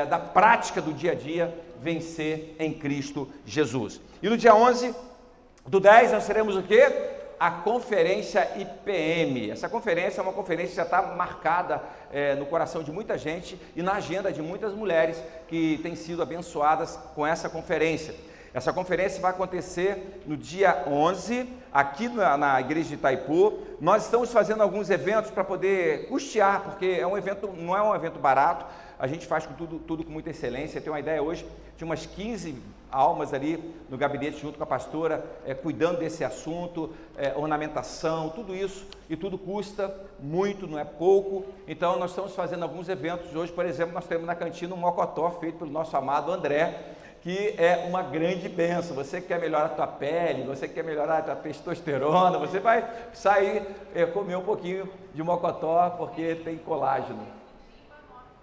da prática do dia a dia, vencer em Cristo Jesus. E no dia 11/10 nós teremos o quê? A conferência IPM. Essa conferência é uma conferência que já está marcada no coração de muita gente e na agenda de muitas mulheres que têm sido abençoadas com essa conferência. Essa conferência vai acontecer no dia 11, aqui na igreja de Itaipu. Nós estamos fazendo alguns eventos para poder custear, porque não é um evento barato. A gente faz com tudo com muita excelência. Tem uma ideia hoje de umas 15 almas ali no gabinete junto com a pastora, cuidando desse assunto, ornamentação, tudo isso, e tudo custa muito, não é pouco. Então nós estamos fazendo alguns eventos. Hoje, por exemplo, nós temos na cantina um mocotó feito pelo nosso amado André, que é uma grande bênção. Você que quer melhorar a tua pele, você que quer melhorar a tua testosterona, você vai sair, comer um pouquinho de mocotó, porque tem colágeno.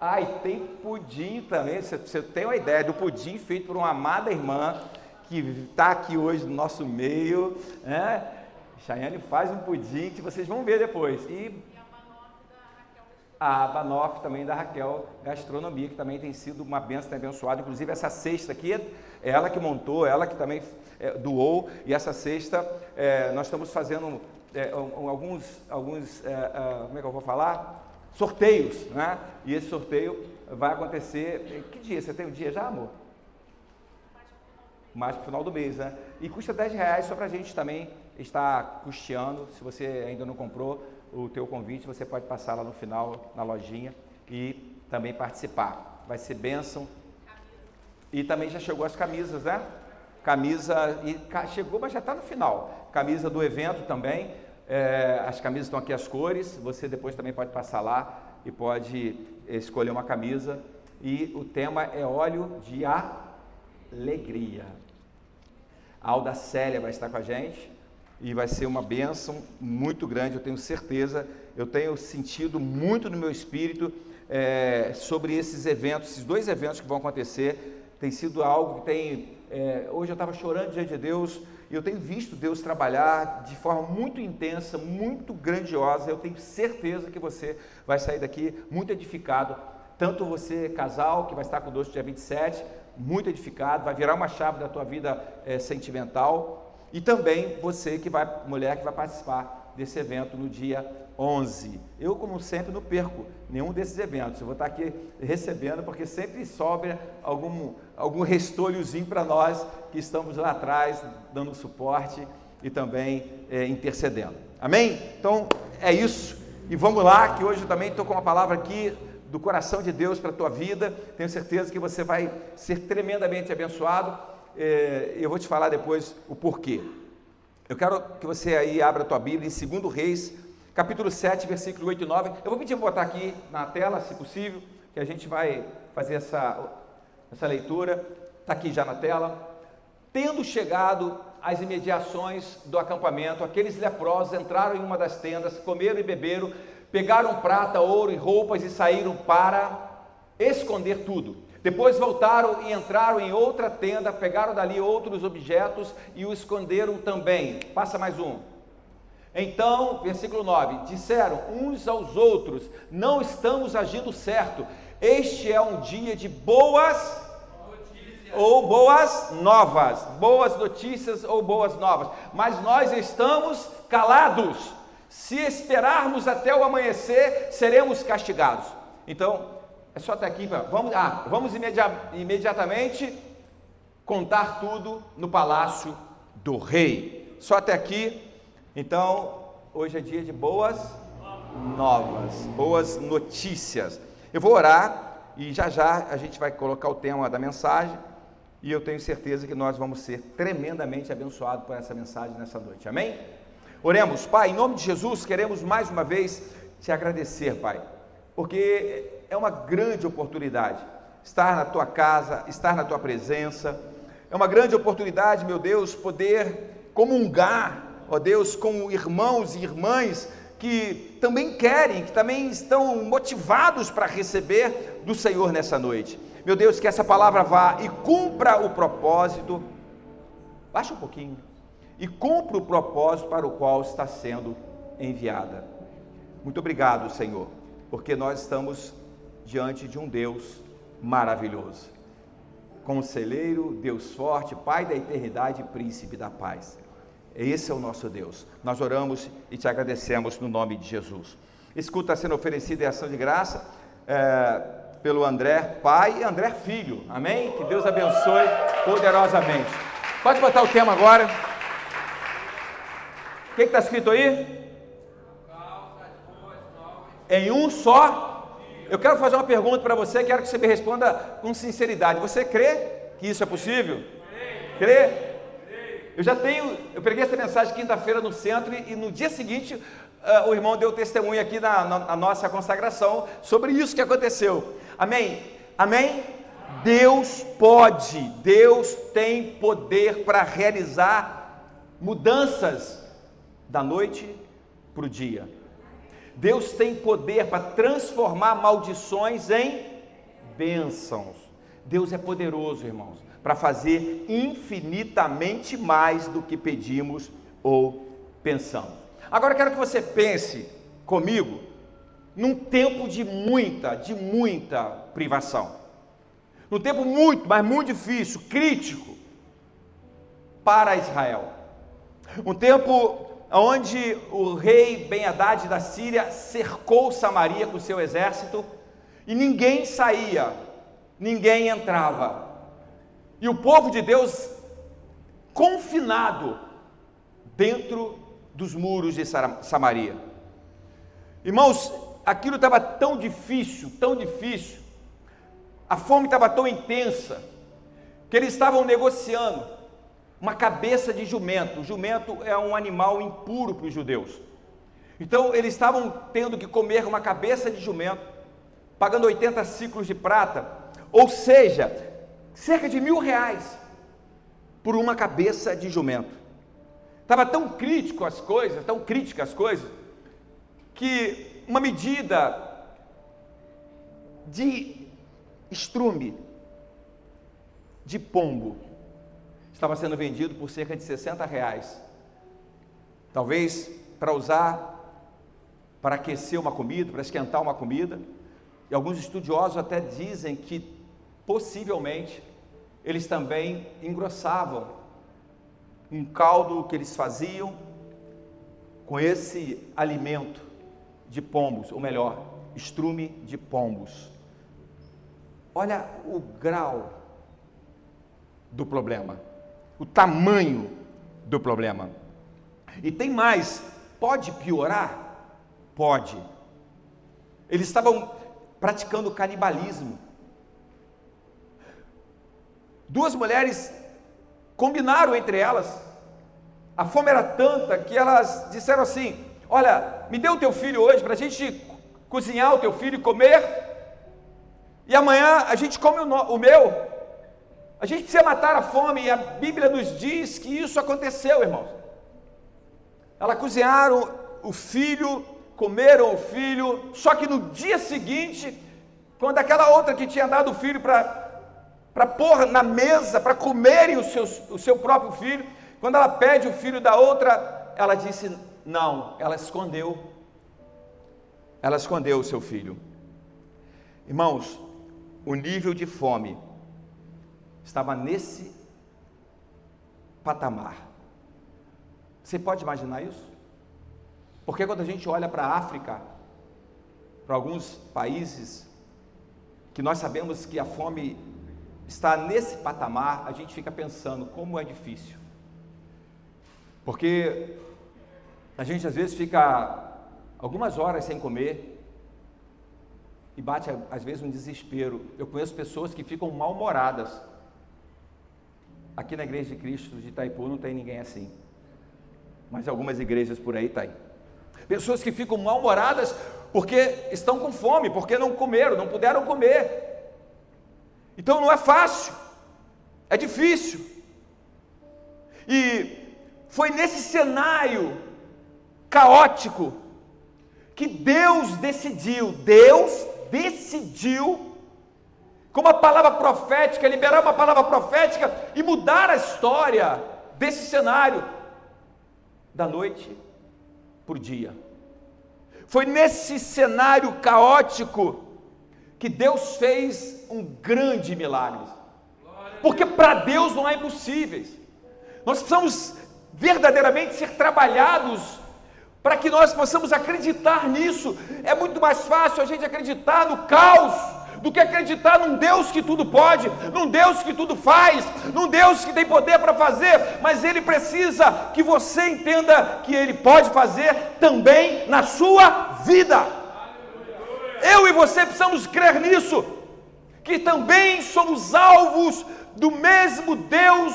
E tem pudim também. Você tem uma ideia do pudim feito por uma amada irmã que está aqui hoje no nosso meio, né? Chayane faz um pudim que vocês vão ver depois. E a Banoff também da Raquel Gastronomia, que também tem sido uma bênção, tem abençoado. Inclusive essa cesta aqui, ela que montou, ela que também doou. E essa cesta, nós estamos fazendo alguns como é que eu vou falar? Sorteios, né? E esse sorteio vai acontecer, que dia? Você tem um dia já, amor? Mais para o final do mês, né? E custa R$10 só para a gente também estar custeando. Se você ainda não comprou o teu convite, você pode passar lá no final, na lojinha, e também participar. Vai ser bênção. E também já chegou as camisas, né? Chegou, mas já está no final. Camisa do evento também. As camisas estão aqui, as cores. Você depois também pode passar lá e pode escolher uma camisa. E o tema é óleo de alegria. A Alda Célia vai estar com a gente e vai ser uma bênção muito grande, eu tenho certeza. Eu tenho sentido muito no meu espírito sobre esses eventos, esses 2 eventos que vão acontecer. Tem sido algo que tem... hoje eu estava chorando diante de Deus e eu tenho visto Deus trabalhar de forma muito intensa, muito grandiosa. Eu tenho certeza que você vai sair daqui muito edificado. Tanto você, casal, que vai estar conosco dia 27, muito edificado, vai virar uma chave da tua vida sentimental. E também você, mulher que vai participar desse evento no dia 11. Eu, como sempre, não perco nenhum desses eventos. Eu vou estar aqui recebendo, porque sempre sobra algum restolhozinho para nós que estamos lá atrás, dando suporte e também intercedendo. Amém? Então, é isso. E vamos lá, que hoje eu também estou com uma palavra aqui do coração de Deus para a tua vida. Tenho certeza que você vai ser tremendamente abençoado. Eu vou te falar depois o porquê. Eu quero que você aí abra a tua Bíblia em 2 Reis, capítulo 7, versículo 8 e 9. Eu vou pedir para botar aqui na tela, se possível, que a gente vai fazer essa leitura. Está aqui já na tela. Tendo chegado às imediações do acampamento, aqueles leprosos entraram em uma das tendas, comeram e beberam, pegaram prata, ouro e roupas e saíram para esconder tudo. Depois voltaram e entraram em outra tenda, pegaram dali outros objetos e o esconderam também. Passa mais um. Então, versículo 9, disseram uns aos outros: não estamos agindo certo. Este é um dia de boas ou boas novas, boas notícias ou boas novas, mas nós estamos calados. Se esperarmos até o amanhecer, seremos castigados. Então, é só até aqui. Vamos imediatamente contar tudo no palácio do rei. Só até aqui. Então, hoje é dia de boas novas, boas notícias. Eu vou orar e já a gente vai colocar o tema da mensagem. E eu tenho certeza que nós vamos ser tremendamente abençoados por essa mensagem nessa noite. Amém? Oremos. Pai, em nome de Jesus, queremos mais uma vez te agradecer, Pai, porque é uma grande oportunidade estar na tua casa, estar na tua presença. É uma grande oportunidade, meu Deus, poder comungar, ó Deus, com irmãos e irmãs que também querem, que também estão motivados para receber do Senhor nessa noite. Meu Deus, que essa palavra vá e cumpra o propósito. Baixa um pouquinho. E cumpra o propósito para o qual está sendo enviada. Muito obrigado, Senhor, porque nós estamos diante de um Deus maravilhoso. Conselheiro, Deus forte, Pai da eternidade, Príncipe da paz. Esse é o nosso Deus. Nós oramos e te agradecemos no nome de Jesus. Esse culto está sendo oferecido em ação de graça pelo André Pai e André Filho. Amém? Que Deus abençoe poderosamente. Pode botar o tema agora. O que está escrito aí? Em um só. Eu quero fazer uma pergunta para você, quero que você me responda com sinceridade. Você crê que isso é possível? Crê? Eu preguei essa mensagem quinta-feira no centro e no dia seguinte o irmão deu testemunho aqui na nossa consagração sobre isso que aconteceu. Amém? Amém? Deus pode, Deus tem poder para realizar mudanças da noite para o dia. Deus tem poder para transformar maldições em bênçãos. Deus é poderoso, irmãos, para fazer infinitamente mais do que pedimos ou pensamos. Agora eu quero que você pense comigo num tempo de muita privação. Num tempo muito, mas muito difícil, crítico para Israel. Um tempo onde o rei Ben-Hadad da Síria cercou Samaria com seu exército e ninguém saía, ninguém entrava. E o povo de Deus confinado dentro dos muros de Samaria. Irmãos, aquilo estava tão difícil, a fome estava tão intensa, que eles estavam negociando uma cabeça de jumento. O jumento é um animal impuro para os judeus. Então eles estavam tendo que comer uma cabeça de jumento, pagando 80 ciclos de prata, ou seja, cerca de R$1.000 por uma cabeça de jumento. Estava tão críticas as coisas, que uma medida de estrume de pombo estava sendo vendido por cerca de R$60, talvez para usar, para aquecer uma comida, para esquentar uma comida, e alguns estudiosos até dizem que, possivelmente, eles também engrossavam um caldo que eles faziam com esse alimento de pombos, ou melhor, estrume de pombos. Olha o grau do problema, o tamanho do problema. E tem mais, pode piorar? Pode. Eles estavam praticando canibalismo. Duas mulheres combinaram entre elas, a fome era tanta que elas disseram assim: olha, me dê o teu filho hoje para a gente cozinhar o teu filho e comer, e amanhã a gente come o meu. A gente precisa matar a fome, e a Bíblia nos diz que isso aconteceu, irmãos. Elas cozinharam o filho, comeram o filho, só que no dia seguinte, quando aquela outra que tinha dado o filho para pôr na mesa, para comerem o seu próprio filho, quando ela pede o filho da outra, ela disse não, ela escondeu o seu filho. Irmãos, o nível de fome estava nesse patamar. Você pode imaginar isso? Porque quando a gente olha para a África, para alguns países que nós sabemos que a fome está nesse patamar, a gente fica pensando como é difícil. Porque a gente às vezes fica algumas horas sem comer e bate às vezes um desespero. Eu conheço pessoas que ficam mal-humoradas. Aqui na Igreja de Cristo de Itaipu não tem ninguém assim, mas algumas igrejas por aí tem. Pessoas que ficam mal-humoradas porque estão com fome, porque não comeram, não puderam comer. Então não é fácil, é difícil. E foi nesse cenário caótico que Deus decidiu, com uma palavra profética, liberar uma palavra profética e mudar a história desse cenário da noite para o dia. Foi nesse cenário caótico que Deus fez um grande milagre, porque para Deus não há impossíveis. Nós precisamos verdadeiramente ser trabalhados para que nós possamos acreditar nisso. É muito mais fácil a gente acreditar no caos do que acreditar num Deus que tudo pode, num Deus que tudo faz, num Deus que tem poder para fazer, mas Ele precisa que você entenda que Ele pode fazer também na sua vida. Eu e você precisamos crer nisso, que também somos alvos do mesmo Deus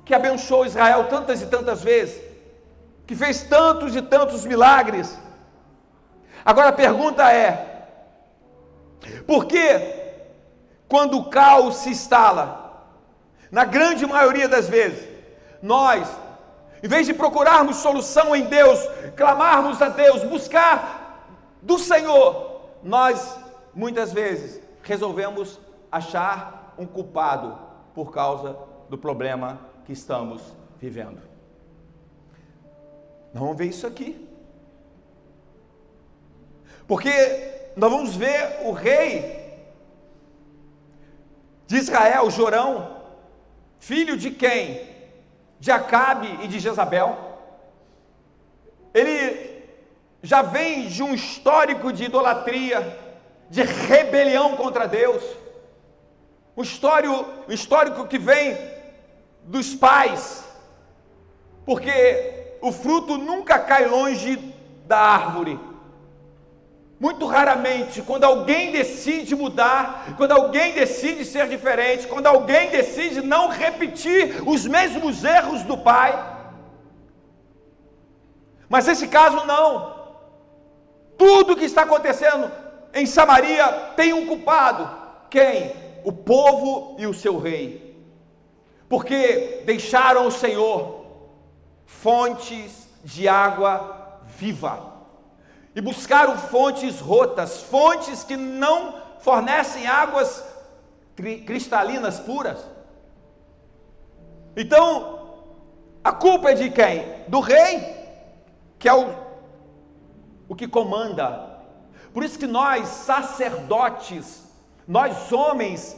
que abençoou Israel tantas e tantas vezes, que fez tantos e tantos milagres. Agora a pergunta é: por que quando o caos se instala, na grande maioria das vezes, nós, em vez de procurarmos solução em Deus, clamarmos a Deus, buscar do Senhor, nós muitas vezes resolvemos achar um culpado por causa do problema que estamos vivendo? Nós vamos ver isso aqui, porque nós vamos ver o rei de Israel, Jorão, filho de quem? De Acabe e de Jezabel. Ele já vem de um histórico de idolatria, de rebelião contra Deus, um histórico que vem dos pais, porque o fruto nunca cai longe da árvore. Muito raramente, quando alguém decide mudar, quando alguém decide ser diferente, quando alguém decide não repetir os mesmos erros do pai, mas nesse caso não. Tudo que está acontecendo em Samaria tem um culpado. Quem? O povo e o seu rei, porque deixaram o Senhor, fontes de água viva, e buscaram fontes rotas, fontes que não fornecem águas cristalinas puras. Então, a culpa é de quem? Do rei, que é o que comanda. Por isso que nós, sacerdotes, nós homens,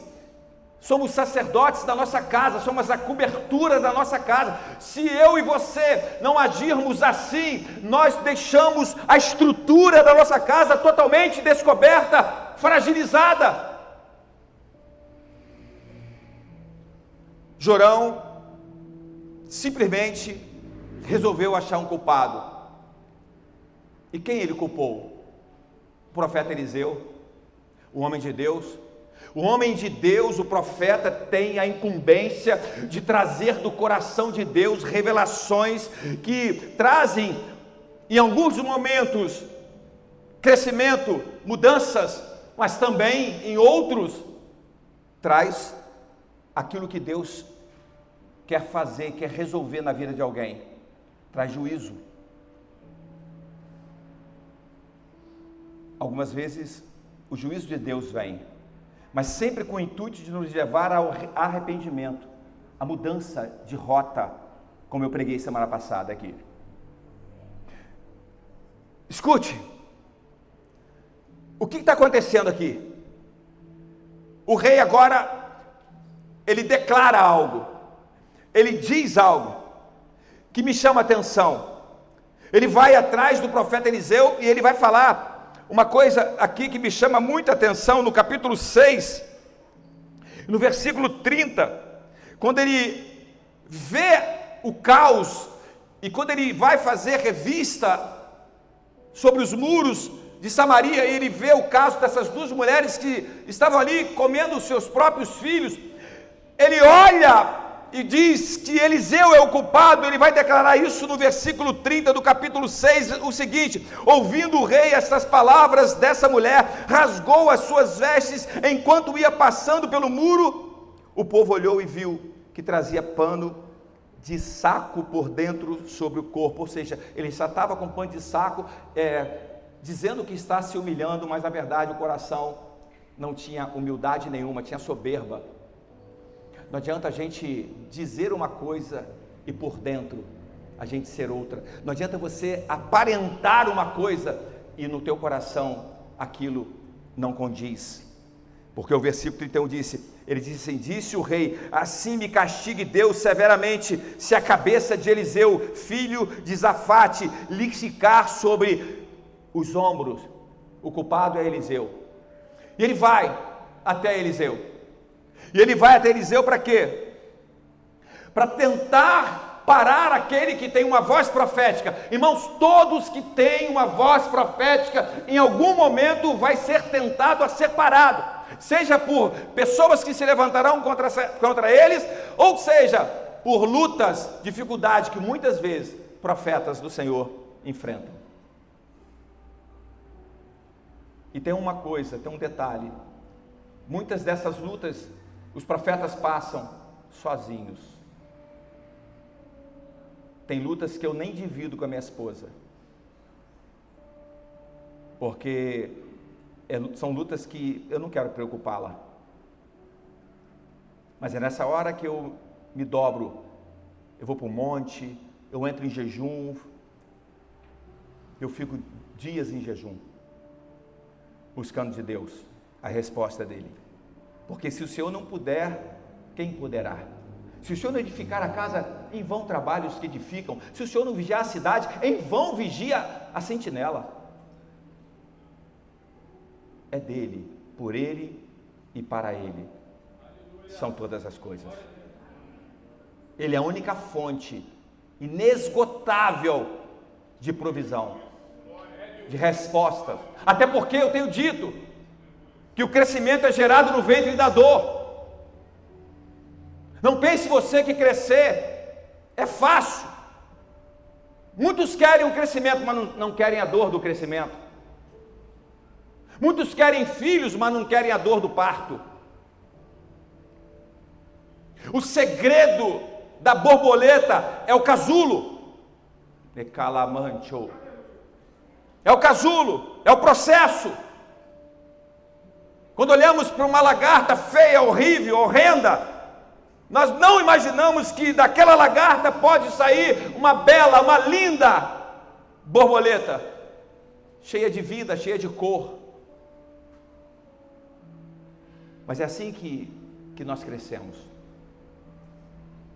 somos sacerdotes da nossa casa, somos a cobertura da nossa casa. Se eu e você não agirmos assim, nós deixamos a estrutura da nossa casa totalmente descoberta, fragilizada. Jorão simplesmente resolveu achar um culpado. E quem ele culpou? O profeta Eliseu, o homem de Deus. O homem de Deus, o profeta, tem a incumbência de trazer do coração de Deus revelações que trazem, em alguns momentos, crescimento, mudanças, mas também em outros, traz aquilo que Deus quer fazer, quer resolver na vida de alguém, traz juízo. Algumas vezes o juízo de Deus vem, mas sempre com o intuito de nos levar ao arrependimento, a mudança de rota, como eu preguei semana passada aqui. Escute, o que está acontecendo aqui? O rei agora, ele declara algo, ele diz algo, que me chama a atenção. Ele vai atrás do profeta Eliseu, e ele vai falar uma coisa aqui que me chama muita atenção, no capítulo 6, no versículo 30, quando ele vê o caos, e quando ele vai fazer revista sobre os muros de Samaria, e ele vê o caso dessas duas mulheres que estavam ali comendo os seus próprios filhos, ele olha e diz que Eliseu é o culpado. Ele vai declarar isso no versículo 30 do capítulo 6, o seguinte: ouvindo o rei essas palavras dessa mulher, rasgou as suas vestes enquanto ia passando pelo muro. O povo olhou e viu que trazia pano de saco por dentro sobre o corpo, ou seja, ele já estava com pano de saco, dizendo que está se humilhando, mas na verdade o coração não tinha humildade nenhuma, tinha soberba. Não adianta a gente dizer uma coisa e por dentro a gente ser outra. Não adianta você aparentar uma coisa e no teu coração aquilo não condiz. Porque o versículo 31 ele disse assim: disse o rei, assim me castigue Deus severamente, se a cabeça de Eliseu, filho de Safate, lhe ficar sobre os ombros. O culpado é Eliseu. E ele vai até Eliseu. E ele vai até Eliseu para quê? Para tentar parar aquele que tem uma voz profética. Irmãos, todos que têm uma voz profética, em algum momento vai ser tentado a ser parado. Seja por pessoas que se levantarão contra eles, ou seja, por lutas, dificuldades que muitas vezes profetas do Senhor enfrentam. E tem uma coisa, tem um detalhe: muitas dessas lutas os profetas passam sozinhos. Tem lutas que eu nem divido com a minha esposa, porque são lutas que eu não quero preocupá-la, mas é nessa hora que eu me dobro, eu vou para o monte, eu entro em jejum, eu fico dias em jejum, buscando de Deus a resposta dele, porque se o Senhor não puder, quem poderá? Se o Senhor não edificar a casa, em vão trabalham os que edificam. Se o Senhor não vigiar a cidade, em vão vigia a sentinela. É dele, por ele e para ele são todas as coisas. Ele é a única fonte inesgotável de provisão, de respostas. Até porque eu tenho dito que o crescimento é gerado no ventre da dor. Não pense você que crescer é fácil. Muitos querem o crescimento, mas não querem a dor do crescimento. Muitos querem filhos, mas não querem a dor do parto. O segredo da borboleta é o casulo. É o casulo, é o processo. Quando olhamos para uma lagarta feia, horrível, horrenda, nós não imaginamos que daquela lagarta pode sair uma bela, uma linda borboleta, cheia de vida, cheia de cor. Mas é assim que nós crescemos.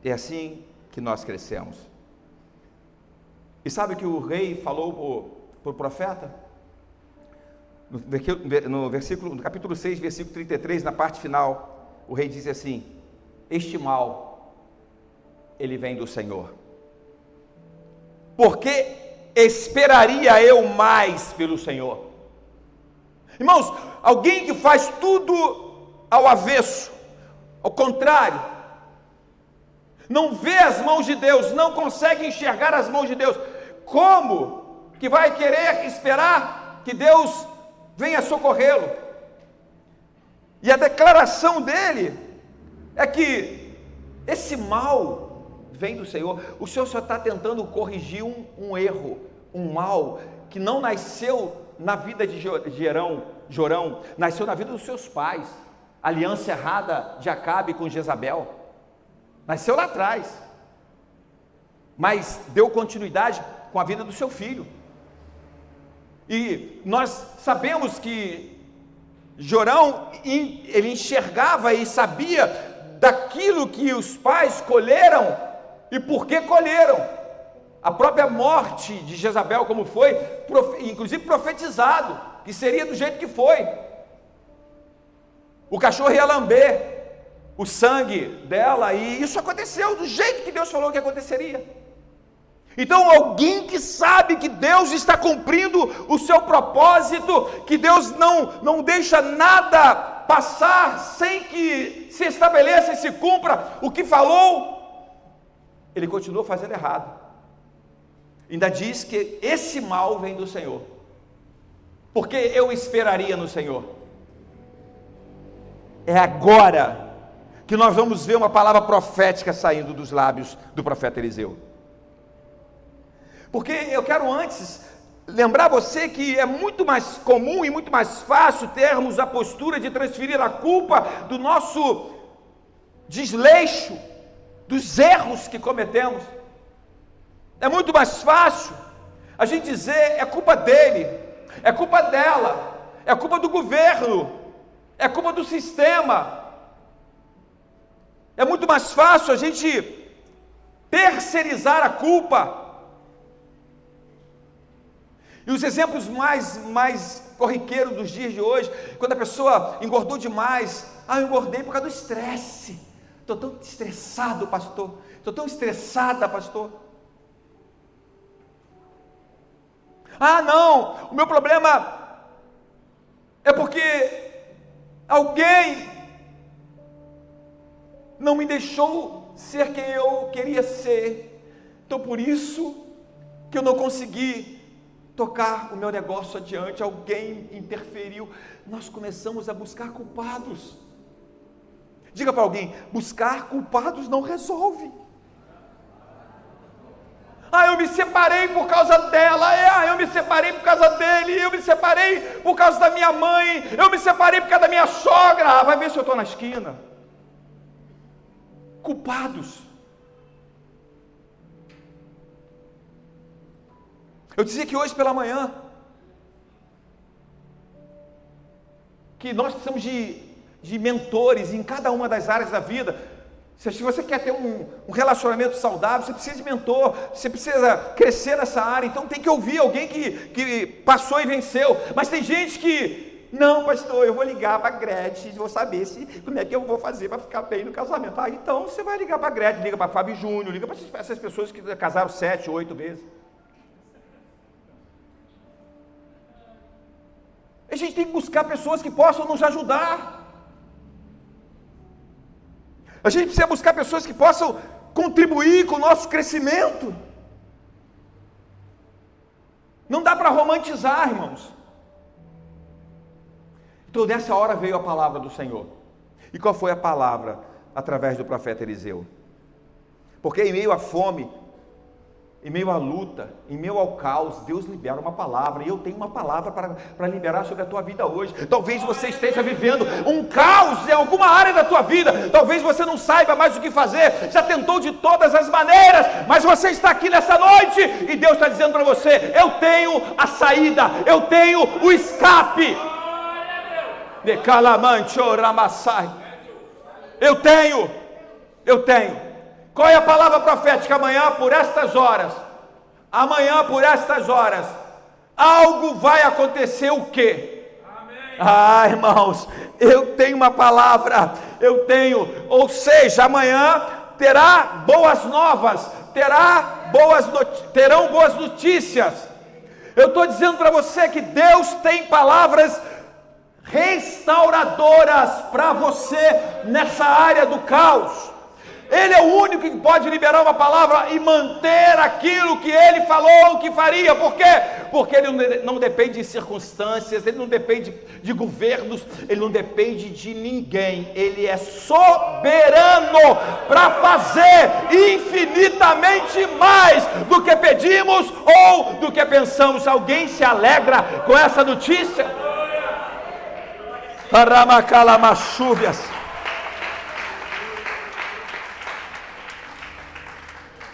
É assim que nós crescemos. E sabe o que o rei falou para o profeta? No capítulo 6, versículo 33, na parte final, o rei diz assim: este mal, ele vem do Senhor. Porque esperaria eu mais pelo Senhor? Irmãos, alguém que faz tudo ao avesso, ao contrário, não vê as mãos de Deus, não consegue enxergar as mãos de Deus, como que vai querer esperar que Deus venha socorrê-lo? E a declaração dele é que esse mal vem do Senhor. O Senhor só está tentando corrigir um erro, um mal que não nasceu na vida de Jorão, nasceu na vida dos seus pais. Aliança errada de Acabe com Jezabel, nasceu lá atrás, mas deu continuidade com a vida do seu filho. E nós sabemos que Jorão, ele enxergava e sabia daquilo que os pais colheram e por que colheram. A própria morte de Jezabel, como foi, inclusive profetizado, que seria do jeito que foi. O cachorro ia lamber o sangue dela, e isso aconteceu do jeito que Deus falou que aconteceria. Então, alguém que sabe que Deus está cumprindo o seu propósito, que Deus não deixa nada passar sem que se estabeleça e se cumpra o que falou, ele continua fazendo errado. Ainda diz que esse mal vem do Senhor, porque eu esperaria no Senhor. É agora que nós vamos ver uma palavra profética saindo dos lábios do profeta Eliseu. Porque eu quero antes lembrar você que é muito mais comum e muito mais fácil termos a postura de transferir a culpa do nosso desleixo, dos erros que cometemos. É muito mais fácil a gente dizer: é culpa dele, é culpa dela, é culpa do governo, é culpa do sistema. É muito mais fácil a gente terceirizar a culpa. E os exemplos mais corriqueiros dos dias de hoje, quando a pessoa engordou demais, eu engordei por causa do estresse. Estou tão estressado, pastor. Estou tão estressada, pastor. Não, o meu problema é porque alguém não me deixou ser quem eu queria ser. Então por isso que eu não consegui tocar o meu negócio adiante, alguém interferiu. Nós começamos a buscar culpados. Diga para alguém: buscar culpados não resolve. Eu me separei por causa dela, eu me separei por causa dele, eu me separei por causa da minha mãe, eu me separei por causa da minha sogra. Vai ver se eu estou na esquina. Culpados. Eu dizia que hoje pela manhã, que nós precisamos de mentores em cada uma das áreas da vida. Se você quer ter um relacionamento saudável, você precisa de mentor, você precisa crescer nessa área. Então tem que ouvir alguém que passou e venceu. Mas tem gente que: não, pastor, eu vou ligar para a Gretchen, vou saber como é que eu vou fazer para ficar bem no casamento. Então você vai ligar para a Gretchen, liga para Fábio Júnior, liga para essas pessoas que casaram 7, 8 vezes. A gente tem que buscar pessoas que possam nos ajudar. A gente precisa buscar pessoas que possam contribuir com o nosso crescimento. Não dá para romantizar, irmãos. Então nessa hora veio a palavra do Senhor. E qual foi a palavra? Através do profeta Eliseu. Porque em meio à fome, em meio à luta, em meio ao caos, Deus libera uma palavra. E eu tenho uma palavra para liberar sobre a tua vida hoje. Talvez você esteja vivendo um caos em alguma área da tua vida. Talvez você não saiba mais o que fazer. Já tentou de todas as maneiras, mas você está aqui nessa noite e Deus está dizendo para você: eu tenho a saída, eu tenho o escape. Eu tenho. Qual é a palavra profética? Amanhã por estas horas, algo vai acontecer. O quê? Amém. Irmãos, eu tenho uma palavra, ou seja, amanhã terá boas novas, terão boas notícias. Eu estou dizendo para você que Deus tem palavras restauradoras para você nessa área do caos. Ele é o único que pode liberar uma palavra e manter aquilo que ele falou que faria. Por quê? Porque ele não depende de circunstâncias, ele não depende de governos, ele não depende de ninguém. Ele é soberano para fazer infinitamente mais do que pedimos ou do que pensamos. Alguém se alegra com essa notícia? Paramacalamachuvias.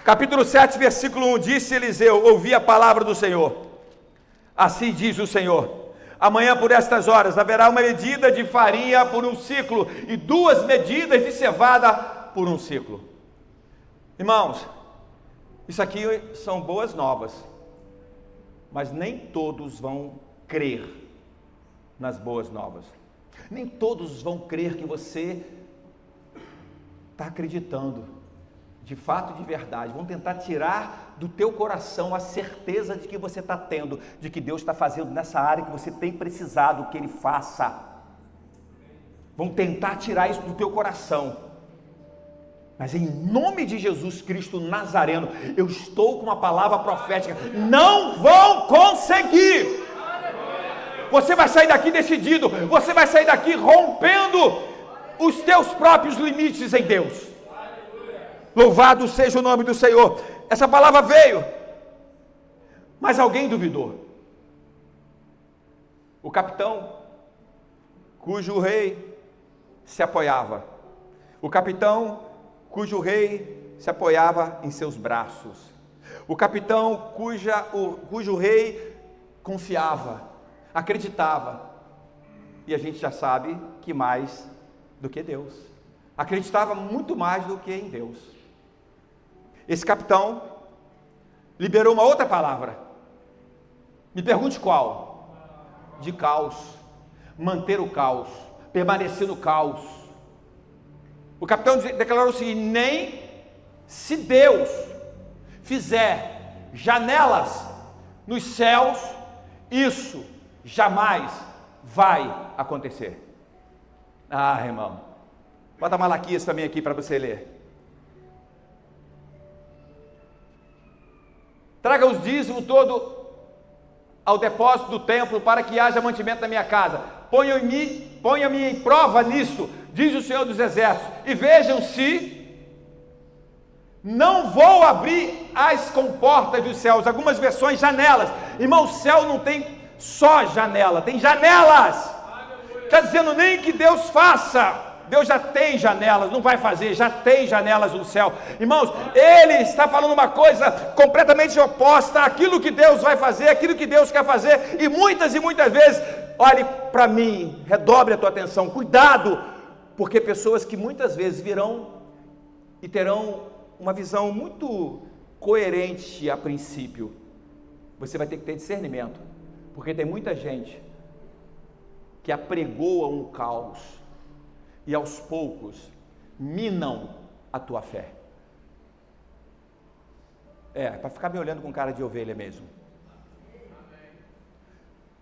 Capítulo 7, versículo 1, disse Eliseu: ouvi a palavra do Senhor. Assim diz o Senhor: amanhã por estas horas haverá uma medida de farinha por um ciclo e 2 medidas de cevada por um ciclo. Irmãos, isso aqui são boas novas, mas nem todos vão crer nas boas novas. Nem todos vão crer que você está acreditando. De fato, de verdade, vão tentar tirar do teu coração a certeza de que você está tendo, de que Deus está fazendo nessa área que você tem precisado que Ele faça. Vão tentar tirar isso do teu coração. Mas em nome de Jesus Cristo Nazareno, eu estou com uma palavra profética: não vão conseguir. Você vai sair daqui decidido, você vai sair daqui rompendo os teus próprios limites em Deus. Louvado seja o nome do Senhor. Essa palavra veio, mas alguém duvidou. O capitão, cujo rei se apoiava. O capitão, cujo rei se apoiava em seus braços. O capitão, cujo rei confiava, acreditava. E a gente já sabe que mais do que Deus. Acreditava muito mais do que em Deus. Esse capitão liberou uma outra palavra. Me pergunte qual? De caos. Manter o caos. Permanecer no caos. O capitão declarou o seguinte: nem se Deus fizer janelas nos céus, isso jamais vai acontecer. Ah, irmão, bota Malaquias também aqui para você ler. Traga os dízimos todo ao depósito do templo, para que haja mantimento na minha casa. Ponha-me em prova nisto, diz o Senhor dos Exércitos, e vejam se não vou abrir as comportas dos céus. Algumas versões, janelas. Irmão, o céu não tem só janela, tem janelas. Está dizendo nem que Deus faça. Deus já tem janelas, não vai fazer, já tem janelas no céu. Irmãos, Ele está falando uma coisa completamente oposta àquilo que Deus vai fazer, àquilo que Deus quer fazer. E muitas vezes, olhe para mim, redobre a tua atenção, cuidado, porque pessoas que muitas vezes virão e terão uma visão muito coerente a princípio, você vai ter que ter discernimento, porque tem muita gente que apregoa um caos e aos poucos minam a tua fé. Para ficar me olhando com cara de ovelha mesmo.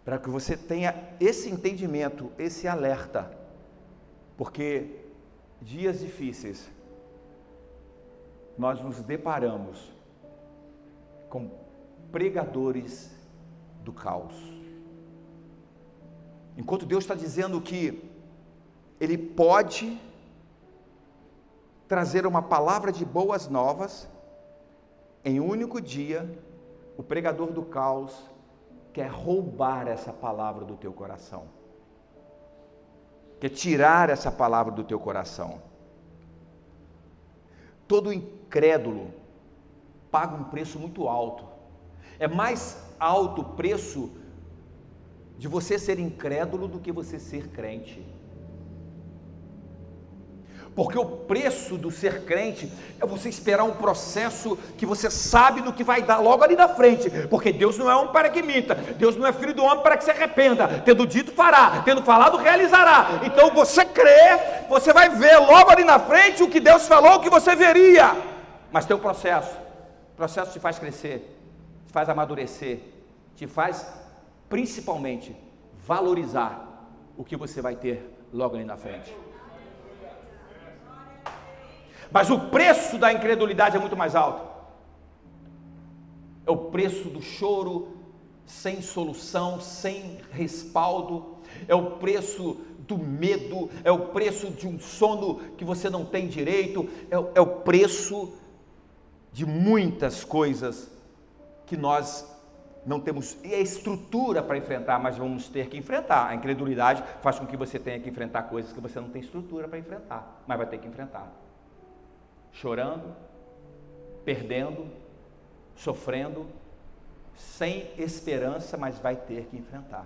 Para que você tenha esse entendimento, esse alerta, porque dias difíceis nós nos deparamos com pregadores do caos. Enquanto Deus está dizendo que Ele pode trazer uma palavra de boas novas, em um único dia, o pregador do caos quer roubar essa palavra do teu coração, quer tirar essa palavra do teu coração. Todo incrédulo paga um preço muito alto. É mais alto o preço de você ser incrédulo do que você ser crente. Porque o preço do ser crente é você esperar um processo que você sabe no que vai dar logo ali na frente, porque Deus não é homem para que minta, Deus não é filho do homem para que se arrependa, tendo dito fará, tendo falado realizará. Então você crê, você vai ver logo ali na frente o que Deus falou que você veria, mas tem um processo. O processo te faz crescer, te faz amadurecer, te faz principalmente valorizar o que você vai ter logo ali na frente. Mas o preço da incredulidade é muito mais alto. É o preço do choro sem solução, sem respaldo. É o preço do medo. É o preço de um sono que você não tem direito. É o preço de muitas coisas que nós não temos a estrutura para enfrentar, mas vamos ter que enfrentar. A incredulidade faz com que você tenha que enfrentar coisas que você não tem estrutura para enfrentar, mas vai ter que enfrentar. Chorando, perdendo, sofrendo, sem esperança, mas vai ter que enfrentar.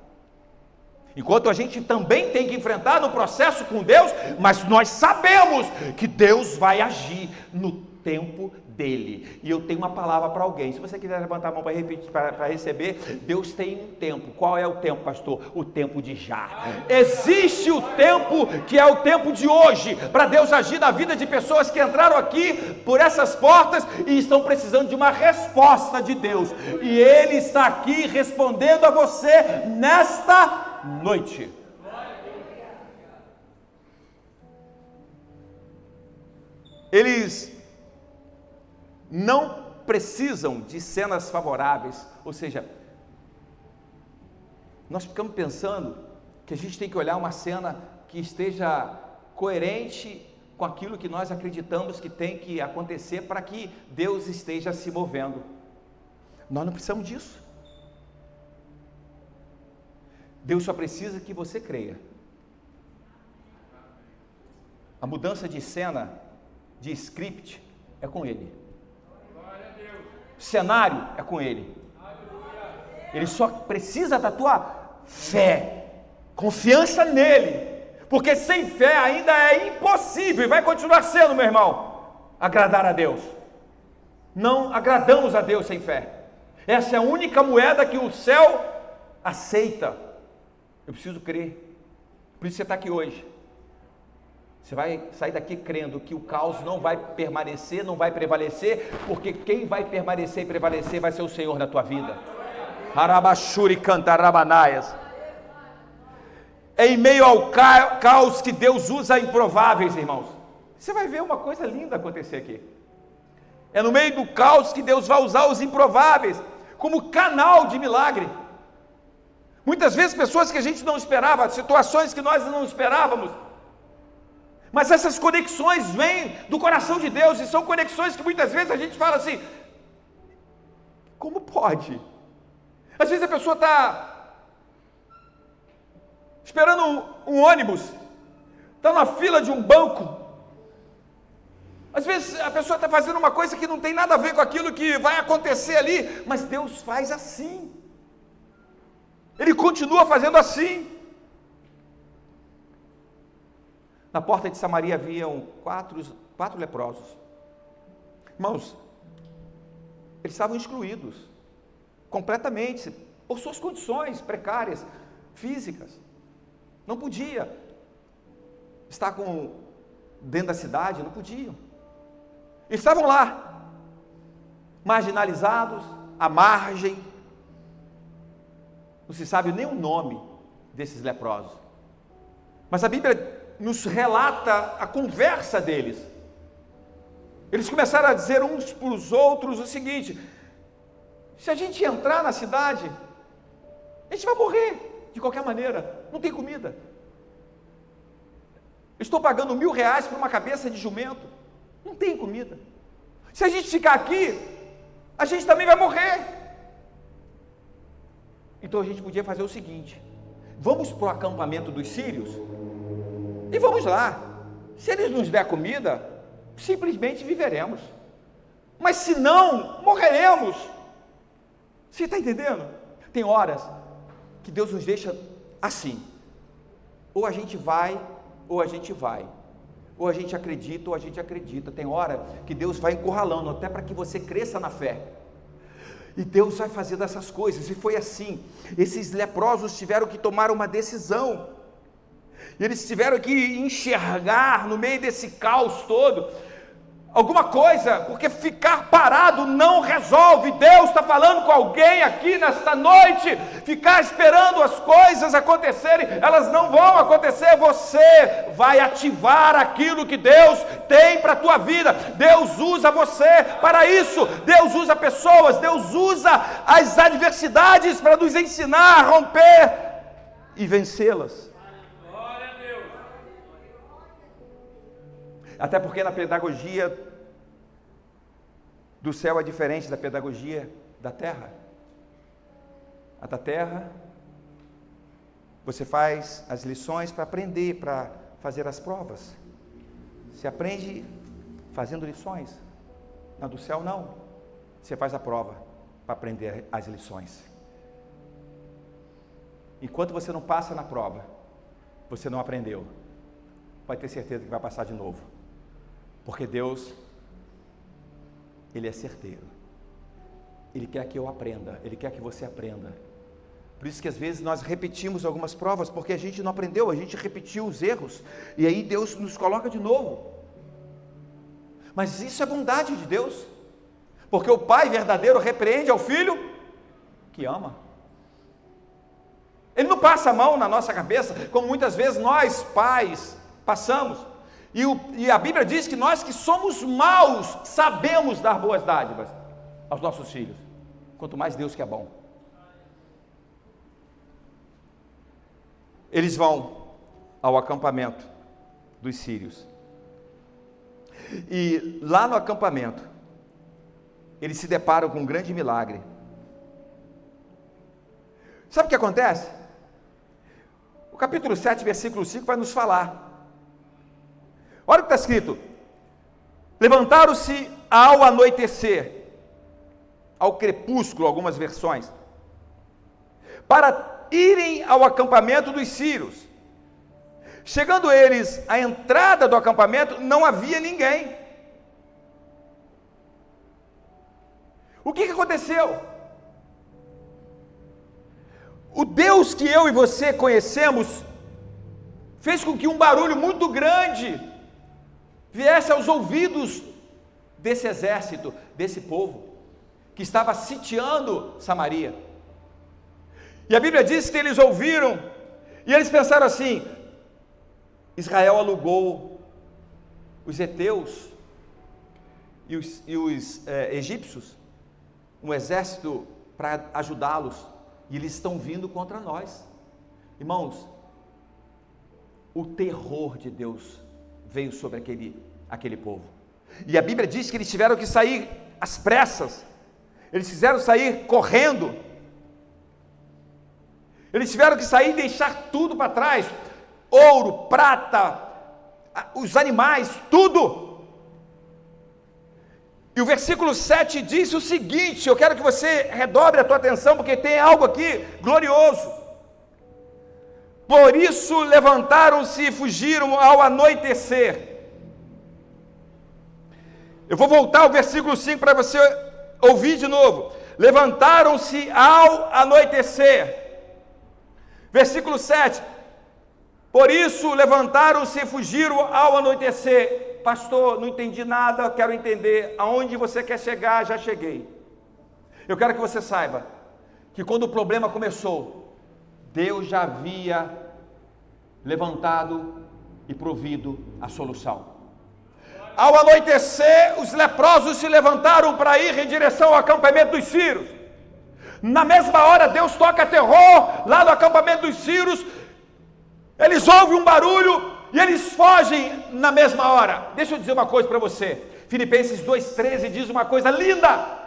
Enquanto a gente também tem que enfrentar no processo com Deus, mas nós sabemos que Deus vai agir no tempo dele. E eu tenho uma palavra para alguém. Se você quiser levantar a mão para receber, Deus tem um tempo. Qual é o tempo, pastor? O tempo de já. Existe o tempo que é o tempo de hoje, para Deus agir na vida de pessoas que entraram aqui por essas portas e estão precisando de uma resposta de Deus. E Ele está aqui respondendo a você nesta noite. Eles não precisam de cenas favoráveis, ou seja, nós ficamos pensando que a gente tem que olhar uma cena que esteja coerente com aquilo que nós acreditamos que tem que acontecer para que Deus esteja se movendo. Nós não precisamos disso. Deus só precisa que você creia. A mudança de cena, de script, é com Ele. Cenário é com Ele. Ele só precisa da tua fé. confiança nele, porque sem fé ainda é impossível, e vai continuar sendo, meu irmão, agradar a Deus. Não agradamos a Deus sem fé. Essa é a única moeda que o céu aceita. Eu preciso crer. Por isso você está aqui hoje. Você vai sair daqui crendo que o caos não vai permanecer, não vai prevalecer, porque quem vai permanecer e prevalecer vai ser o Senhor na tua vida. Arabashuri cantarabanaias. É em meio ao caos que Deus usa improváveis, irmãos. Você vai ver uma coisa linda acontecer aqui. É no meio do caos que Deus vai usar os improváveis como canal de milagre. Muitas vezes pessoas que a gente não esperava, situações que nós não esperávamos, mas essas conexões vêm do coração de Deus, e são conexões que muitas vezes a gente fala assim, como pode? Às vezes a pessoa está esperando um ônibus, está na fila de um banco, às vezes a pessoa está fazendo uma coisa que não tem nada a ver com aquilo que vai acontecer ali, mas Deus faz assim, Ele continua fazendo assim. Na porta de Samaria haviam quatro leprosos. Irmãos, eles estavam excluídos, completamente, por suas condições precárias, físicas. Não podia estar dentro da cidade, não podiam. Eles estavam lá, marginalizados, à margem. Não se sabe nem o nome desses leprosos. Mas a Bíblia nos relata a conversa deles. Eles começaram a dizer uns para os outros o seguinte: se a gente entrar na cidade, a gente vai morrer de qualquer maneira, não tem comida. Estou pagando R$1.000 por uma cabeça de jumento, não tem comida. Se a gente ficar aqui, a gente também vai morrer. Então a gente podia fazer o seguinte: vamos para o acampamento dos sírios e vamos lá. Se eles nos der comida, simplesmente viveremos, mas se não, morreremos. Você está entendendo? Tem horas que Deus nos deixa assim: ou a gente vai, ou a gente vai, ou a gente acredita, ou a gente acredita. Tem hora que Deus vai encurralando, até para que você cresça na fé, e Deus vai fazer dessas coisas. E foi assim. Esses leprosos tiveram que tomar uma decisão, e eles tiveram que enxergar no meio desse caos todo alguma coisa, porque ficar parado não resolve. Deus está falando com alguém aqui nesta noite. Ficar esperando as coisas acontecerem, elas não vão acontecer. Você vai ativar aquilo que Deus tem para a tua vida. Deus usa você para isso. Deus usa pessoas, Deus usa as adversidades para nos ensinar a romper e vencê-las. Até porque na pedagogia do céu é diferente da pedagogia da terra. A da terra, você faz as lições para aprender, para fazer as provas. Você aprende fazendo lições. Na do céu não. Você faz a prova para aprender as lições. Enquanto você não passa na prova, você não aprendeu. Pode ter certeza que vai passar de novo. Porque Deus, Ele é certeiro. Ele quer que eu aprenda, Ele quer que você aprenda. Por isso que às vezes nós repetimos algumas provas, porque a gente não aprendeu, a gente repetiu os erros, e aí Deus nos coloca de novo. Mas isso é bondade de Deus, porque o Pai verdadeiro repreende ao Filho que ama. Ele não passa a mão na nossa cabeça, como muitas vezes nós, pais, passamos. E a Bíblia diz que nós que somos maus, sabemos dar boas dádivas aos nossos filhos, quanto mais Deus que é bom. Eles vão ao acampamento dos sírios, e lá no acampamento, eles se deparam com um grande milagre. Sabe o que acontece? O capítulo 7, versículo 5 vai nos falar. Olha o que está escrito: levantaram-se ao anoitecer, ao crepúsculo, algumas versões, para irem ao acampamento dos sírios. Chegando eles à entrada do acampamento, não havia ninguém. O que aconteceu? O Deus que eu e você conhecemos fez com que um barulho muito grande viesse aos ouvidos desse exército, desse povo, que estava sitiando Samaria. E a Bíblia diz que eles ouviram, e eles pensaram assim: Israel alugou os heteus e os egípcios, um exército para ajudá-los, e eles estão vindo contra nós. Irmãos, o terror de Deus veio sobre aquele povo, e a Bíblia diz que eles tiveram que sair às pressas, eles fizeram sair correndo, eles tiveram que sair e deixar tudo para trás, ouro, prata, os animais, tudo. E o versículo 7 diz o seguinte, eu quero que você redobre a tua atenção, porque tem algo aqui glorioso. Por isso levantaram-se e fugiram ao anoitecer. Eu vou voltar ao versículo 5 para você ouvir de novo. Levantaram-se ao anoitecer. Versículo 7. Por isso levantaram-se e fugiram ao anoitecer. Pastor, não entendi nada, quero entender. Aonde você quer chegar, já cheguei. Eu quero que você saiba que quando o problema começou, Deus já havia levantado e provido a solução. Ao anoitecer, os leprosos se levantaram para ir em direção ao acampamento dos sírios. Na mesma hora, Deus toca terror lá no acampamento dos sírios. Eles ouvem um barulho e eles fogem na mesma hora. Deixa eu dizer uma coisa para você. Filipenses 2,13 diz uma coisa linda.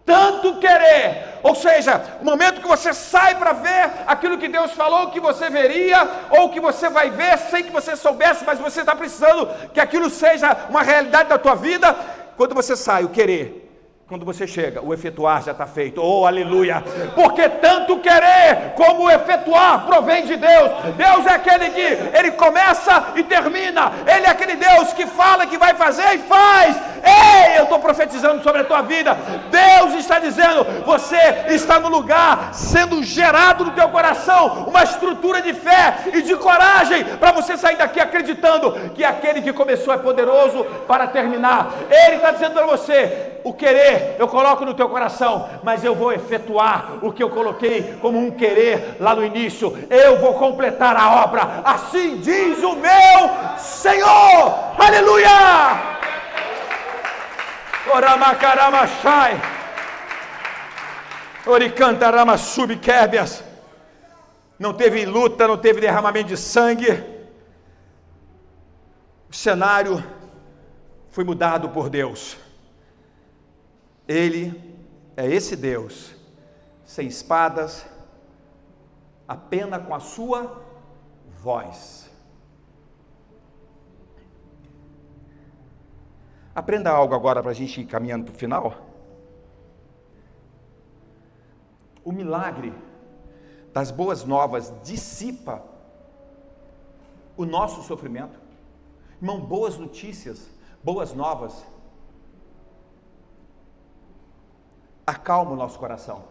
Tanto querer, ou seja, o momento que você sai para ver aquilo que Deus falou que você veria, ou que você vai ver sem que você soubesse, mas você está precisando que aquilo seja uma realidade da tua vida. Quando você sai, o querer. Quando você chega, o efetuar já está feito. Oh, aleluia! Porque tanto querer como o efetuar provém de Deus. Deus é aquele que Ele começa e termina. Ele é aquele Deus que fala que vai fazer e faz. Ei, eu estou profetizando sobre a tua vida. Deus está dizendo, você está no lugar, sendo gerado no teu coração uma estrutura de fé e de coragem para você sair daqui acreditando que aquele que começou é poderoso para terminar. Ele está dizendo para você, o querer eu coloco no teu coração, mas eu vou efetuar o que eu coloquei como um querer lá no início. Eu vou completar a obra, assim diz o meu Senhor. Aleluia! Oramacaramachai, Oricantaramassubquérbias. Não teve luta, não teve derramamento de sangue. O cenário foi mudado por Deus. Ele é esse Deus, sem espadas, apenas com a sua voz. Aprenda algo agora para a gente ir caminhando para o final. O milagre das boas novas dissipa o nosso sofrimento. Irmão, boas notícias, boas novas, acalma o nosso coração.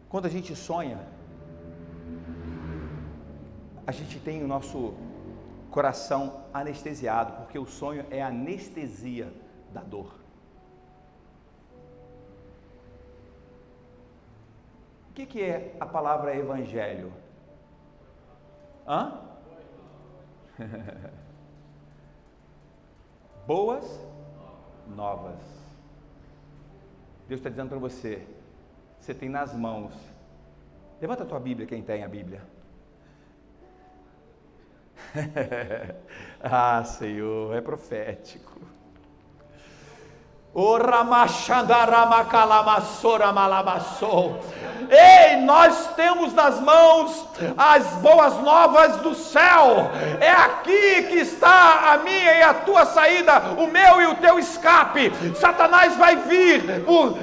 Quando a gente sonha, a gente tem o nosso coração anestesiado, porque o sonho é a anestesia da dor. O que é a palavra evangelho? Boas novas. Deus está dizendo para você, você tem nas mãos. Levanta a tua Bíblia, quem tem a Bíblia. Ah, Senhor, é profético. Ei, nós temos nas mãos as boas novas do céu. É aqui que está a minha e a tua saída, o meu e o teu escape. Satanás vai vir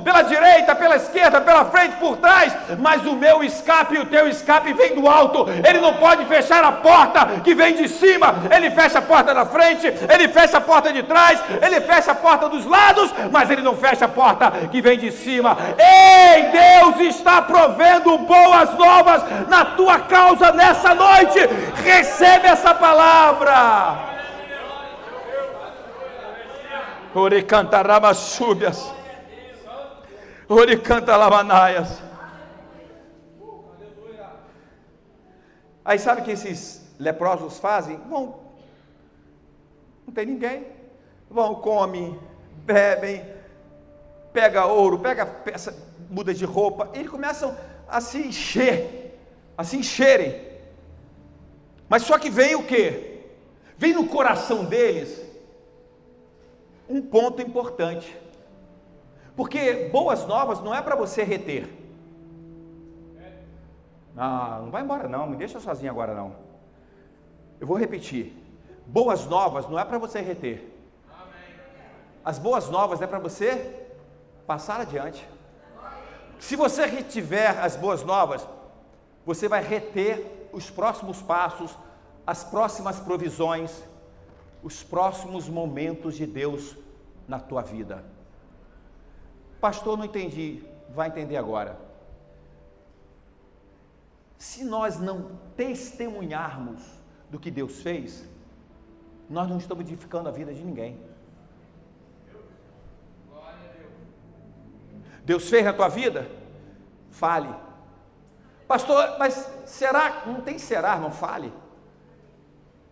pela direita, pela esquerda, pela frente, por trás, mas o meu escape e o teu escape vem do alto. Ele não pode fechar a porta que vem de cima. Ele fecha a porta da frente, ele fecha a porta de trás, ele fecha a porta dos lados, mas ele não fecha a porta que vem de cima. Ei, Deus está provendo boas novas na tua causa nessa noite. Recebe essa palavra. Ore canta ramasúbias, ore canta lamanaias. Aí sabe o que esses leprosos fazem? Vão, não tem ninguém, vão, comem, bebem, pega ouro, pega peça, muda de roupa, e eles começam a se encherem. Mas só que vem o quê? Vem no coração deles um ponto importante, porque boas novas não é para você reter. Não vai embora não, me deixa sozinho agora não. Eu vou repetir, boas novas não é para você reter. As boas novas é para você passar adiante. Se você retiver as boas novas, você vai reter os próximos passos, as próximas provisões, os próximos momentos de Deus na tua vida. Pastor, não entendi. Vai entender agora. Se nós não testemunharmos do que Deus fez, nós não estamos edificando a vida de ninguém. Deus fez na tua vida? Fale. Pastor, mas será? Não tem será, irmão, fale.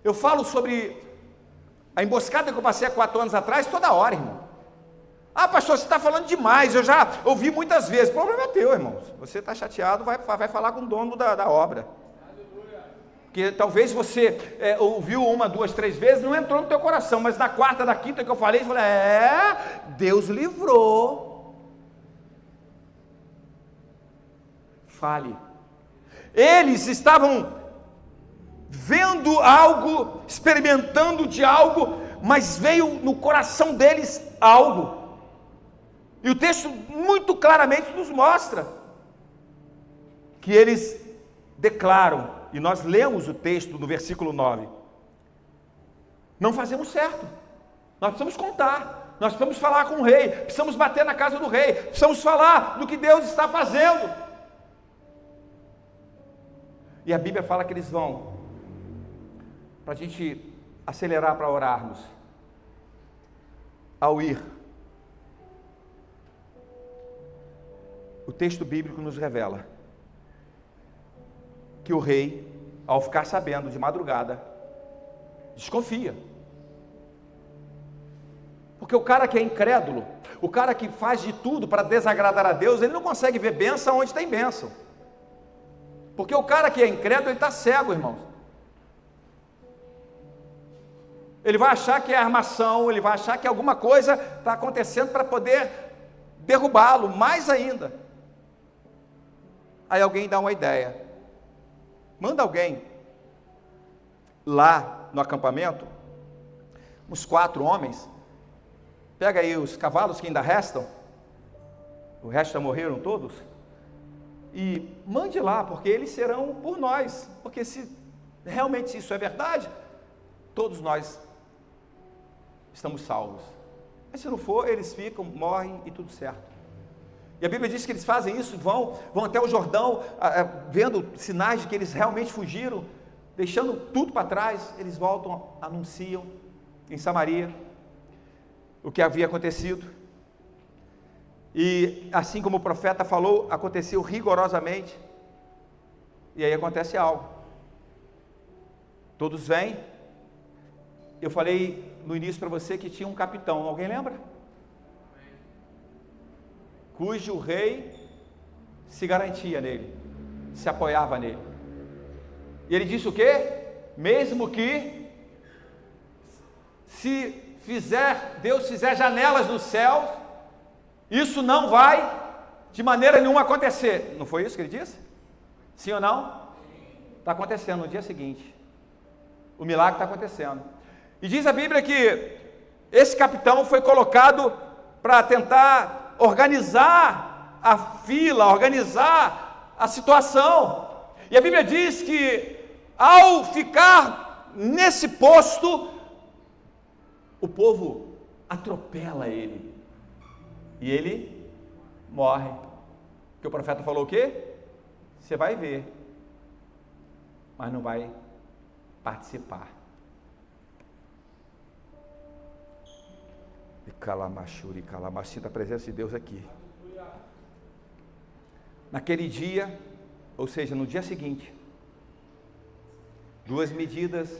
Eu falo sobre a emboscada que eu passei há 4 anos atrás, toda hora, irmão. Ah, pastor, você está falando demais, eu já ouvi muitas vezes. O problema é teu, irmão. Você está chateado, vai falar com o dono da obra. Porque talvez você ouviu 1, 2, 3 vezes, não entrou no teu coração, mas na 4ª, na 5ª que eu falei, você falou, Deus livrou. Fale. Eles estavam vendo algo, experimentando de algo, mas veio no coração deles algo. E o texto muito claramente nos mostra que eles declaram, e nós lemos o texto no versículo 9, não fazemos certo, nós precisamos contar, nós precisamos falar com o rei, precisamos bater na casa do rei, precisamos falar do que Deus está fazendo. E a Bíblia fala que eles vão, para a gente acelerar para orarmos, ao ir, o texto bíblico nos revela que o rei, ao ficar sabendo de madrugada, desconfia. Porque o cara que é incrédulo, o cara que faz de tudo para desagradar a Deus, ele não consegue ver bênção onde tem bênção. Porque o cara que é incrédulo, ele está cego, irmãos. Ele vai achar que é armação, ele vai achar que alguma coisa está acontecendo para poder derrubá-lo, mais ainda. Aí alguém dá uma ideia, manda alguém lá no acampamento, uns 4 homens, pega aí os cavalos que ainda restam, o resto já morreram todos, e mande lá, porque eles serão por nós, porque se realmente isso é verdade, todos nós estamos salvos. Mas se não for, eles ficam, morrem e tudo certo. E a Bíblia diz que eles fazem isso, vão até o Jordão, vendo sinais de que eles realmente fugiram, deixando tudo para trás, eles voltam, anunciam em Samaria o que havia acontecido. E assim como o profeta falou, aconteceu rigorosamente. E aí acontece algo. Todos vêm. Eu falei no início para você que tinha um capitão, alguém lembra? Cujo rei se garantia nele, se apoiava nele. E ele disse o quê? Mesmo que Deus fizer janelas no céu, isso não vai de maneira nenhuma acontecer. Não foi isso que ele disse? Sim ou não? Está acontecendo no dia seguinte. O milagre está acontecendo. E diz a Bíblia que esse capitão foi colocado para tentar organizar a fila, organizar a situação. E a Bíblia diz que ao ficar nesse posto, o povo atropela ele. E ele morre. Porque o profeta falou o quê? Você vai ver, mas não vai participar. E calamachuri, calamachuri, sinta a presença de Deus aqui. Naquele dia, ou seja, no dia seguinte, 2 medidas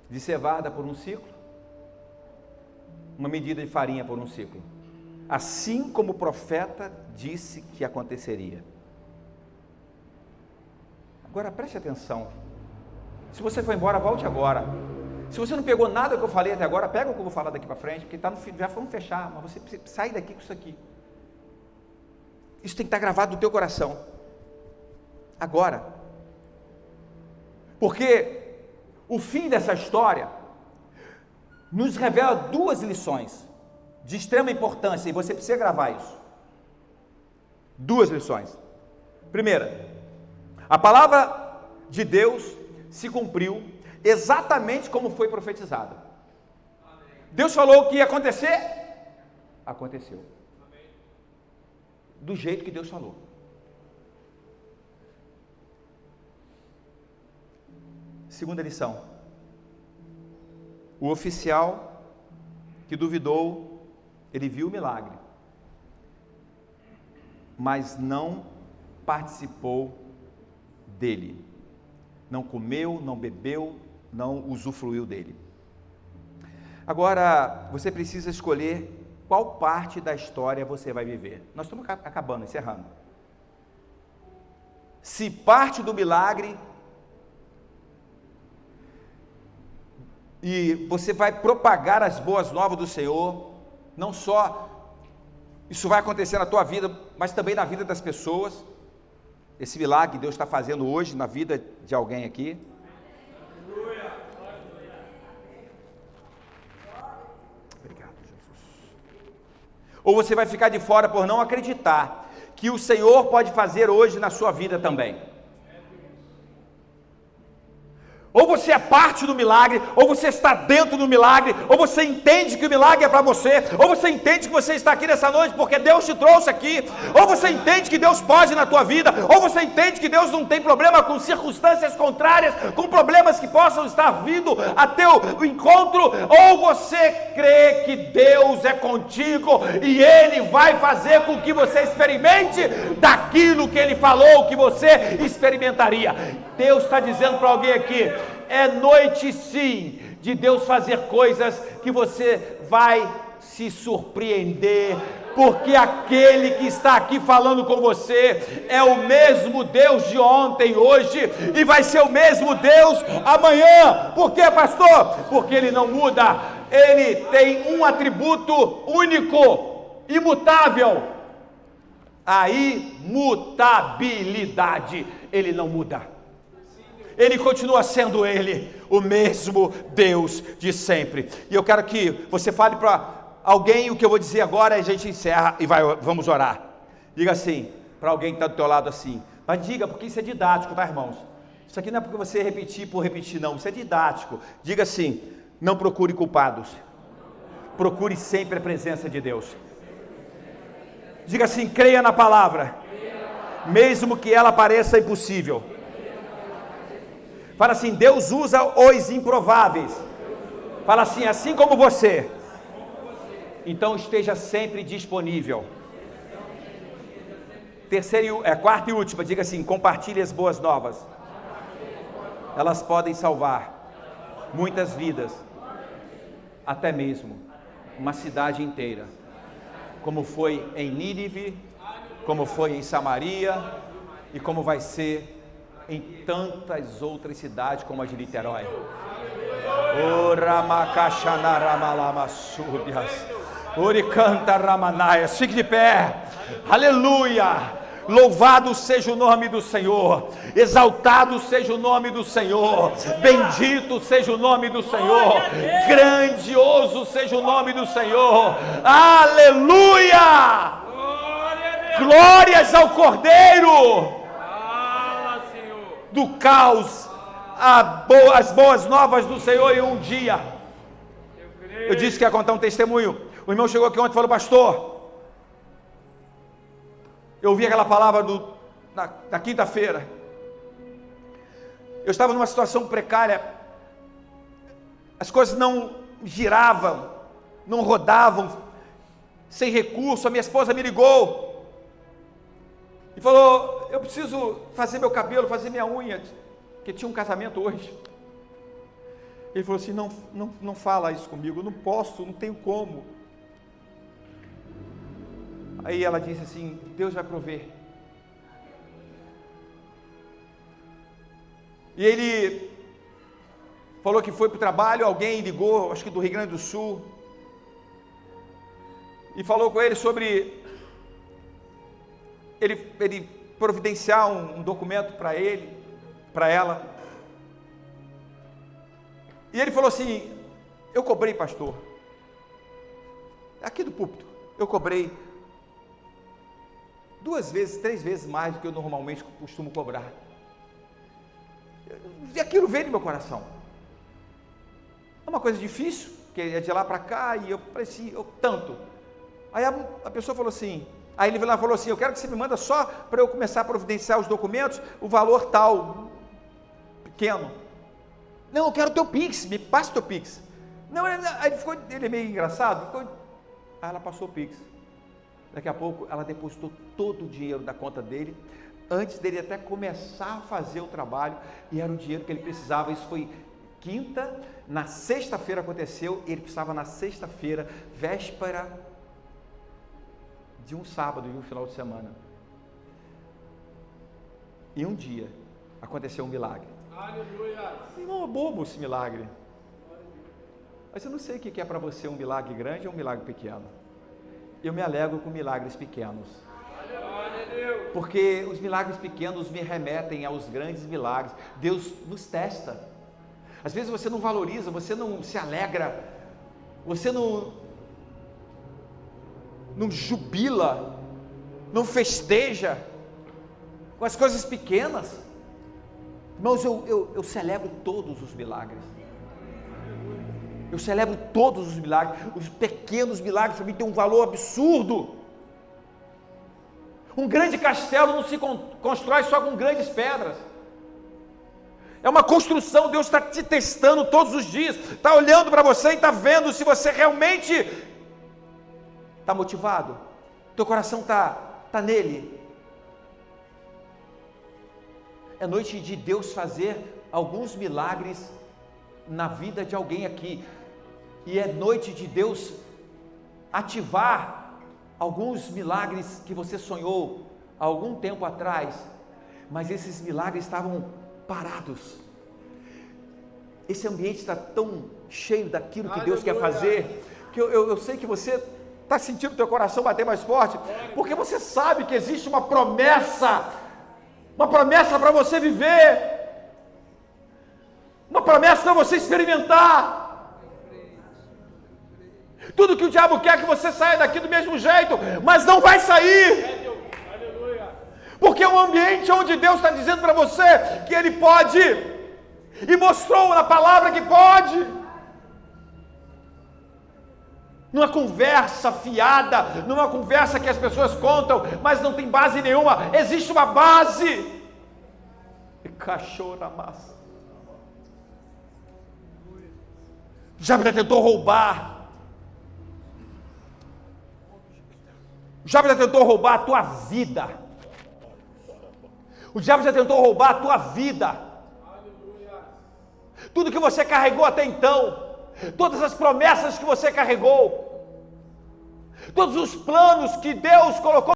de cevada por um ciclo, 1 medida de farinha por um ciclo. Assim como o profeta disse que aconteceria. Agora preste atenção. Se você foi embora, volte agora. Se você não pegou nada que eu falei até agora, pega o que eu vou falar daqui para frente, porque já vamos fechar, mas você precisa sair daqui com isso aqui. Isso tem que estar gravado no teu coração. Agora. Porque o fim dessa história nos revela 2 lições de extrema importância, e você precisa gravar isso. 2 lições. Primeira, a palavra de Deus se cumpriu exatamente como foi profetizada. Deus falou que ia acontecer, aconteceu. Do jeito que Deus falou. Segunda lição. O oficial que duvidou, ele viu o milagre, mas não participou dele. Não comeu, não bebeu, não usufruiu dele. Agora, você precisa escolher qual parte da história você vai viver. Nós estamos acabando, encerrando. Se parte do milagre e você vai propagar as boas novas do Senhor, não só isso vai acontecer na tua vida, mas também na vida das pessoas. Esse milagre que Deus está fazendo hoje na vida de alguém aqui. Obrigado, Jesus. Ou você vai ficar de fora por não acreditar que o Senhor pode fazer hoje na sua vida também. Ou você é parte do milagre, ou você está dentro do milagre, ou você entende que o milagre é para você, ou você entende que você está aqui nessa noite porque Deus te trouxe aqui, ou você entende que Deus pode na tua vida, ou você entende que Deus não tem problema com circunstâncias contrárias, com problemas que possam estar vindo a teu encontro, ou você crê que Deus é contigo e Ele vai fazer com que você experimente daquilo que Ele falou que você experimentaria. Deus está dizendo para alguém aqui, é noite sim, de Deus fazer coisas que você vai se surpreender, porque aquele que está aqui falando com você é o mesmo Deus de ontem, hoje, e vai ser o mesmo Deus amanhã. Por quê, pastor? Porque Ele não muda, Ele tem um atributo único, imutável, a imutabilidade. Ele não muda. Ele continua sendo Ele, o mesmo Deus de sempre. E eu quero que você fale para alguém o que eu vou dizer agora, e a gente encerra e vamos orar. Diga assim, para alguém que está do teu lado assim, mas diga, porque isso é didático, tá, irmãos? Isso aqui não é porque você repetir por repetir, não, isso é didático. Diga assim, não procure culpados, procure sempre a presença de Deus. Diga assim, creia na palavra, mesmo que ela pareça impossível. Fala assim, Deus usa os improváveis. Fala assim como você. Então esteja sempre disponível. Quarta e última, diga assim, compartilhe as boas novas. Elas podem salvar muitas vidas, até mesmo uma cidade inteira, como foi em Nínive, como foi em Samaria e como vai ser em tantas outras cidades como a de Niterói. Fique de pé. Aleluia! Louvado seja o nome do Senhor, exaltado seja o nome do Senhor, bendito seja o nome do Senhor, grandioso seja o nome do Senhor, aleluia! Glórias ao Cordeiro! Do caos, as boas novas do Senhor em um dia. Eu disse que ia contar um testemunho. O irmão chegou aqui ontem e falou: pastor, eu ouvi aquela palavra na quinta-feira. Eu estava numa situação precária, as coisas não giravam, não rodavam, sem recurso. A minha esposa me ligou e falou: eu preciso fazer meu cabelo, fazer minha unha, porque tinha um casamento hoje. Ele falou assim: não fala isso comigo, eu não posso, não tenho como. Aí ela disse assim: Deus vai prover. E ele falou que foi para o trabalho, alguém ligou, acho que do Rio Grande do Sul, e falou com ele sobre ele providenciar um documento para ele, para ela. E ele falou assim: eu cobrei, pastor, aqui do púlpito, eu cobrei 2 vezes, 3 vezes mais do que eu normalmente costumo cobrar. E aquilo veio no meu coração. É uma coisa difícil, que é de lá para cá, e eu falei assim, tanto. Aí a pessoa falou assim, aí ele falou assim: eu quero que você me manda só para eu começar a providenciar os documentos, o valor tal, pequeno. Não, eu quero o teu Pix, me passa o teu Pix. Não, aí ele é meio engraçado, aí ela passou o Pix. Daqui a pouco ela depositou todo o dinheiro da conta dele, antes dele até começar a fazer o trabalho, e era o dinheiro que ele precisava. Isso foi quinta, na sexta-feira aconteceu, ele precisava na sexta-feira, véspera de um sábado, de um final de semana. E um dia aconteceu um milagre. Aleluia! Não é bobo esse milagre. Mas eu não sei o que é para você um milagre grande ou um milagre pequeno. Eu me alegro com milagres pequenos, porque os milagres pequenos me remetem aos grandes milagres. Deus nos testa. Às vezes você não valoriza, você não se alegra, você não jubila, não festeja com as coisas pequenas. Irmãos, eu celebro todos os milagres. Eu celebro todos os milagres. Os pequenos milagres para mim têm um valor absurdo. Um grande castelo não se constrói só com grandes pedras. É uma construção. Deus está te testando todos os dias, está olhando para você e está vendo se você realmente está motivado, teu coração está nele. É noite de Deus fazer alguns milagres na vida de alguém aqui, e é noite de Deus ativar alguns milagres que você sonhou há algum tempo atrás, mas esses milagres estavam parados. Esse ambiente está tão cheio daquilo que Deus quer fazer, que eu sei que você está sentindo o teu coração bater mais forte, porque você sabe que existe uma promessa para você viver, uma promessa para você experimentar. Tudo que o diabo quer é que você saia daqui do mesmo jeito, mas não vai sair, porque é um ambiente onde Deus está dizendo para você que Ele pode, e mostrou na palavra que pode. Numa conversa fiada, numa conversa que as pessoas contam, mas não tem base nenhuma. Existe uma base. E cachorro na massa. O diabo já tentou roubar. O diabo já tentou roubar a tua vida. O diabo já tentou roubar a tua vida. Tudo que você carregou até então, todas as promessas que você carregou, todos os planos que Deus colocou